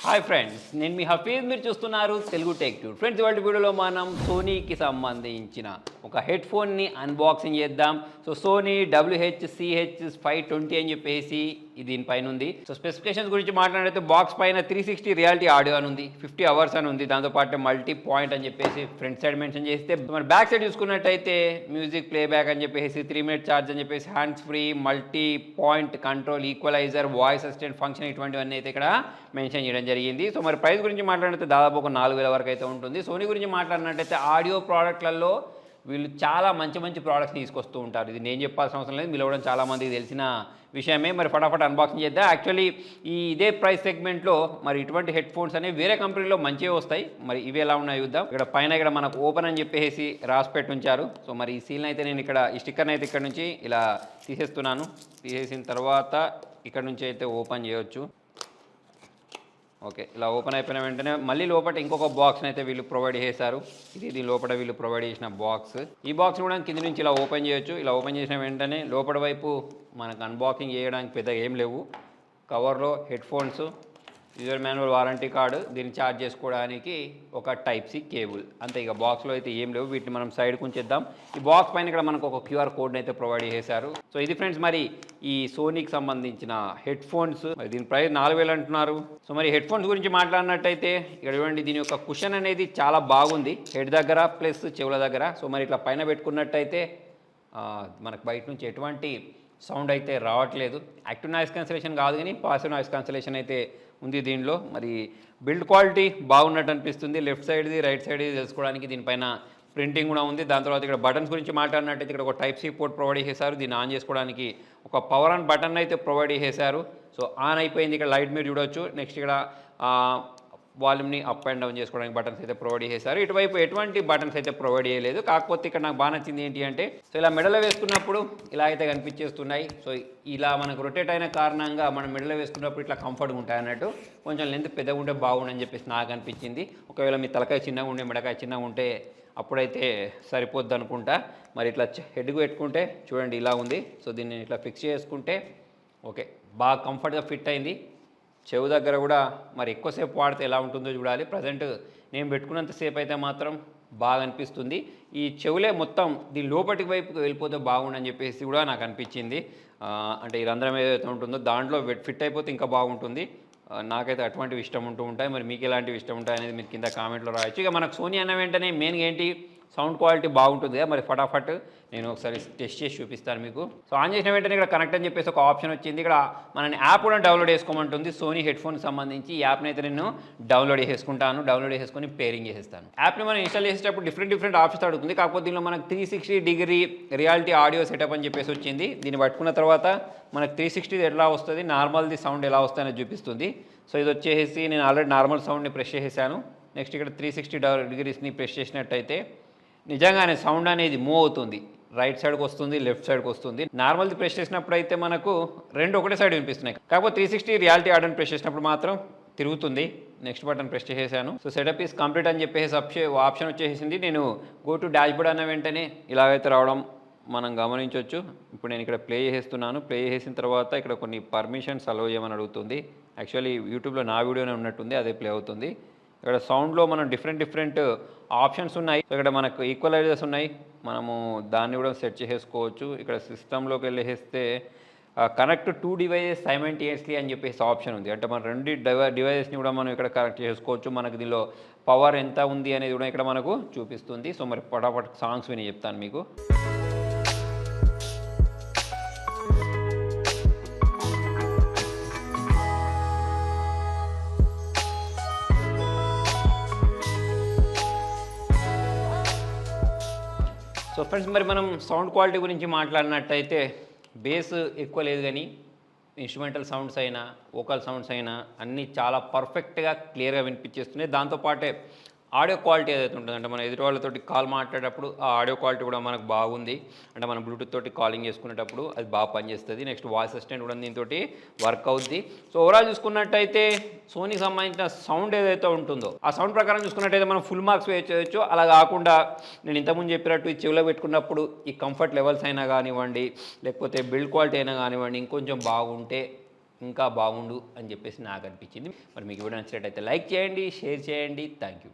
Hi friends, నేను మీ హఫీజ్. మీరు చూస్తున్నారు తెలుగు టెక్ ట్యూబ్. ఫ్రెండ్స్, ఇవాళ వీడియోలో మనం సోనీకి సంబంధించిన ఒక హెడ్ ఫోన్ని అన్బాక్సింగ్ చేద్దాం. సో సోనీ WH-CH520 అని చెప్పేసి దీనిపైన ఉంది. సో స్పెసిఫికేషన్స్ గురించి మాట్లాడితే బాక్స్ పైన 360 రియాలిటీ ఆడియో అని ఉంది, 50 అవర్స్ అని ఉంది, దాంతోపాటు మల్టీ పాయింట్ అని చెప్పేసి ఫ్రంట్ సైడ్ మెన్షన్ చేస్తే, మన బ్యాక్ సైడ్ చూసుకున్నట్టయితే మ్యూజిక్ ప్లేబ్యాక్ అని చెప్పేసి 3 మినిట్ ఛార్జ్ అని చెప్పేసి hands free, multi point control, equalizer, voice assistant function ఇటువంటివన్నీ అయితే ఇక్కడ మెన్షన్ చేయడం జరిగింది. సో మరి ప్రైస్ గురించి మాట్లాడితే దాదాపు ఒక 4000 వరకు అయితే ఉంటుంది. సోనీ గురించి మాట్లాడినట్టయితే ఆడియో ప్రోడక్ట్లలో వీళ్ళు చాలా మంచి మంచి ప్రోడక్ట్స్ తీసుకొస్తూ ఉంటారు. ఇది నేను చెప్పాల్సిన అవసరం లేదు, మీలో కూడా చాలామందికి తెలిసిన విషయమే. మరి ఫటాఫట్ అన్బాక్సింగ్ చేద్దాం. యాక్చువల్లీ ఇదే ప్రైస్ సెగ్మెంట్లో మరి ఇటువంటి హెడ్ ఫోన్స్ అనేవి వేరే కంపెనీలో మంచిగా వస్తాయి. మరి ఇవి ఎలా ఉన్నాయో చూద్దాం. ఇక్కడ మనకు ఓపెన్ అని చెప్పేసి రాసి పెట్టి ఉంచారు. సో మరి ఈ సీల్ని అయితే నేను ఈ స్టిక్కర్ని అయితే ఇక్కడ నుంచి ఇలా తీసేస్తున్నాను. తీసేసిన తర్వాత ఇక్కడ నుంచి అయితే ఓపెన్ చేయొచ్చు. ఓకే, ఇలా ఓపెన్ అయిపోయిన వెంటనే మళ్ళీ లోపల ఇంకొక బాక్స్ని అయితే వీళ్ళు ప్రొవైడ్ చేశారు. దీని లోపల వీళ్ళు ప్రొవైడ్ చేసిన బాక్స్. ఈ బాక్స్ కూడా కింద నుంచి ఇలా ఓపెన్ చేయొచ్చు. ఇలా ఓపెన్ చేసిన వెంటనే లోపల వైపు మనకు అన్బాక్సింగ్ చేయడానికి పెద్దగా ఏం లేవు. కవర్లో head phones, user manual, warranty card, దీన్ని ఛార్జ్ చేసుకోవడానికి ఒక టైప్ సి కేబుల్, అంతే. ఇక బాక్స్లో అయితే ఏం లేవు. వీటిని మనం సైడ్కి ఉంచేద్దాం. ఈ బాక్స్ పైన ఇక్కడ మనకు ఒక QR కోడ్ని అయితే ప్రొవైడ్ చేశారు. సో ఇది ఫ్రెండ్స్ మరి ఈ సోనీకి సంబంధించిన హెడ్ ఫోన్స్. మరి దీని ప్రైస్ 4000 అంటున్నారు. సో మరి హెడ్ ఫోన్స్ గురించి మాట్లాడినట్టయితే ఇక్కడ చూడండి, దీని యొక్క కుషన్ అనేది చాలా బాగుంది హెడ్ దగ్గర ప్లస్ చెవుల దగ్గర. సో మరి ఇట్లా పైన పెట్టుకున్నట్టయితే మనకు బయట నుంచి ఎటువంటి సౌండ్ అయితే రావట్లేదు. యాక్టివ్ నాయిస్ క్యాన్సిలేషన్ కాదు, కానీ పాసివ్ నాయిస్ క్యాన్సిలేషన్ అయితే ఉంది దీనిలో. మరి బిల్డ్ క్వాలిటీ బాగున్నట్టు అనిపిస్తుంది. లెఫ్ట్ సైడ్ది రైట్ సైడ్ది తెలుసుకోవడానికి దీనిపైన ప్రింటింగ్ కూడా ఉంది. దాని తర్వాత ఇక్కడ బటన్స్ గురించి మాట్లాడినట్టయితే ఇక్కడ ఒక టైప్ సి పోర్ట్ ప్రొవైడ్ చేశారు. దీన్ని ఆన్ చేసుకోవడానికి ఒక పవర్ ఆన్ బటన్ అయితే ప్రొవైడ్ చేశారు. సో ఆన్ అయిపోయింది. ఇక్కడ లైట్ మీరు చూడవచ్చు. నెక్స్ట్ ఇక్కడ వాల్యూమ్ని అప్ అండ్ డౌన్ చేసుకోవడానికి బటన్స్ అయితే ప్రొవైడ్ చేశారు. ఇటువైపు ఎటువంటి బటన్స్ అయితే ప్రొవైడ్ చేయలేదు. కాకపోతే ఇక్కడ నాకు బాగా నచ్చింది ఏంటి అంటే, సో ఇలా మెడలో వేసుకున్నప్పుడు ఇలా అయితే కనిపించేస్తున్నాయి. సో ఇలా మనకు రొటేట్ అయిన కారణంగా మనం మెడలో వేసుకున్నప్పుడు ఇట్లా కంఫర్ట్గా ఉంటాయి అన్నట్టు. కొంచెం లెంత్ పెద్దగా ఉంటే బాగుండని చెప్పేసి నాకు అనిపించింది. ఒకవేళ మీ తలకాయ చిన్నగా ఉండే, మెడకాయ చిన్నగా ఉంటే అప్పుడైతే సరిపోద్ది అనుకుంటా. మరి ఇట్లా హెడ్కి పెట్టుకుంటే చూడండి ఇలా ఉంది. సో దీన్ని ఇట్లా ఫిక్స్ చేసుకుంటే ఓకే, బాగా కంఫర్ట్గా ఫిట్ అయింది. చెవు దగ్గర కూడా మరి ఎక్కువసేపు వాడితే ఎలా ఉంటుందో చూడాలి. ప్రజెంట్ నేను పెట్టుకున్నంతసేపు అయితే మాత్రం బాగా అనిపిస్తుంది. ఈ చెవులే మొత్తం దీని లోపటి వైపుకి వెళ్ళిపోతే బాగుండని చెప్పేసి కూడా నాకు అనిపించింది. అంటే ఈ రంధ్రం ఏదైతే ఉంటుందో దాంట్లో ఫిట్ అయిపోతే ఇంకా బాగుంటుంది. నాకైతే అటువంటివి ఇష్టం ఉంటూ ఉంటాయి. మరి మీకు ఎలాంటివి ఇష్టం ఉంటాయి అనేది మీరు కింద కామెంట్లో రాయొచ్చు. ఇక మనకు సోనీ అన్న వెంటనే మెయిన్గా ఏంటి, సౌండ్ క్వాలిటీ బాగుంటుంది కదా. మరి ఫటాఫట్ నేను ఒకసారి టెస్ట్ చేసి చూపిస్తాను మీకు. సో ఆన్ చేసిన వెంటనే ఇక్కడ కనెక్ట్ అని చెప్పేసి ఒక ఆప్షన్ వచ్చింది. ఇక్కడ మనని యాప్ కూడా డౌన్లోడ్ చేసుకోమంటుంది. సోనీ హెడ్ ఫోన్ సంబంధించి ఈ యాప్ని అయితే నేను డౌన్లోడ్ చేసుకుంటాను. డౌన్లోడ్ చేసుకొని పేరింగ్ చేసేస్తాను. యాప్ని మనం ఇన్స్టాల్ చేసేటప్పుడు డిఫరెంట్ ఆప్షన్స్ అడుగుతుంది. కాకపోతే దీనిలో మనకు 360 డిగ్రీ రియాలిటీ ఆడియో సెటప్ అని చెప్పేసి వచ్చింది. దీన్ని పట్టుకున్న తర్వాత మనకు 360 ఎలా వస్తుంది, నార్మల్ది సౌండ్ ఎలా వస్తుందని చూపిస్తుంది. సో ఇది వచ్చేసి నేను ఆల్రెడీ నార్మల్ సౌండ్ని ప్రెస్ చేసేసాను. నెక్స్ట్ ఇక్కడ 360 డిగ్రీస్ని ప్రెస్ చేసినట్టయితే నిజంగానే సౌండ్ అనేది మూవ్ అవుతుంది. రైట్ సైడ్కి వస్తుంది, లెఫ్ట్ సైడ్కి వస్తుంది. నార్మల్ది ప్రెస్ చేసినప్పుడు అయితే మనకు రెండు ఒకటే సైడ్ వినిపిస్తున్నాయి. కాకపోతే 360 రియాలిటీ ఆడియోని ప్రెస్ చేసినప్పుడు మాత్రం తిరుగుతుంది. నెక్స్ట్ బటన్ ప్రెస్ చేసేసాను. సో సెటప్ ఈస్ కంప్లీట్ అని చెప్పేసి ఆప్షన్ వచ్చేసింది. నేను గో టు డాష్బోర్డ్ అన్న వెంటనే ఇలాగైతే రావడం మనం గమనించవచ్చు. ఇప్పుడు నేను ఇక్కడ ప్లే చేస్తున్నాను. ప్లే చేసిన తర్వాత ఇక్కడ కొన్ని పర్మిషన్స్ అలౌ చేయమని అడుగుతుంది. యాక్చువల్లీ యూట్యూబ్లో నా వీడియోనే ఉన్నట్టుంది, అదే ప్లే అవుతుంది. ఇక్కడ సౌండ్లో మనం డిఫరెంట్ ఆప్షన్స్ ఉన్నాయి. ఇక్కడ మనకు ఈక్వలైజర్స్ ఉన్నాయి, మనము దాన్ని కూడా సెట్ చేసేసుకోవచ్చు. ఇక్కడ సిస్టంలోకి వెళ్ళేస్తే కనెక్ట్ 2 డివైజెస్ సైమల్టేనియస్లీ అని చెప్పేసి ఆప్షన్ ఉంది. అంటే మనం 2 డివైజెస్ని కూడా మనం ఇక్కడ కనెక్ట్ చేసుకోవచ్చు. మనకు దీనిలో పవర్ ఎంత ఉంది అనేది కూడా ఇక్కడ మనకు చూపిస్తుంది. సో మరి పటాపట్ సాంగ్స్ విని చెప్తాను మీకు. సో ఫ్రెండ్స్, మరి మనం సౌండ్ క్వాలిటీ గురించి మాట్లాడినట్టయితే బేస్ ఎక్కువ లేదు, కానీ ఇన్స్ట్రుమెంటల్ సౌండ్స్ అయినా వోకల్ సౌండ్స్ అయినా అన్నీ చాలా పర్ఫెక్ట్గా క్లియర్గా వినిపించేస్తున్నాయి. దాంతోపాటే ఆడియో క్వాలిటీ ఏదైతే ఉంటుందో, అంటే మన ఎదుటి వాళ్ళతోటి కాల్ మాట్లాడేటప్పుడు ఆ ఆడియో క్వాలిటీ కూడా మనకు బాగుంది. అంటే మనం బ్లూటూత్ తోటి కాలింగ్ చేసుకునేటప్పుడు అది బాగా పనిచేస్తుంది. నెక్స్ట్ వాయిస్ అసిస్టెంట్ కూడా దీంతో వర్క్ అవుద్ది. సో ఓవరాల్ చూసుకున్నట్టయితే సోనీకి సంబంధించిన సౌండ్ ఏదైతే ఉంటుందో ఆ సౌండ్ ప్రకారం చూసుకున్నట్టయితే మనం ఫుల్ మార్క్స్ వేయచ్చు. అలా కాకుండా నేను ఇంతకుముందు చెప్పినట్టు ఈ చెవిలో పెట్టుకున్నప్పుడు ఈ కంఫర్ట్ లెవెల్స్ అయినా కానివ్వండి, లేకపోతే బిల్డ్ క్వాలిటీ అయినా కానివ్వండి, ఇంకొంచెం బాగుంటే ఇంకా బాగుండు అని చెప్పేసి నాకు అనిపించింది. మరి మీకు వీడియో నచ్చినట్టయితే లైక్ చేయండి, షేర్ చేయండి. Thank you.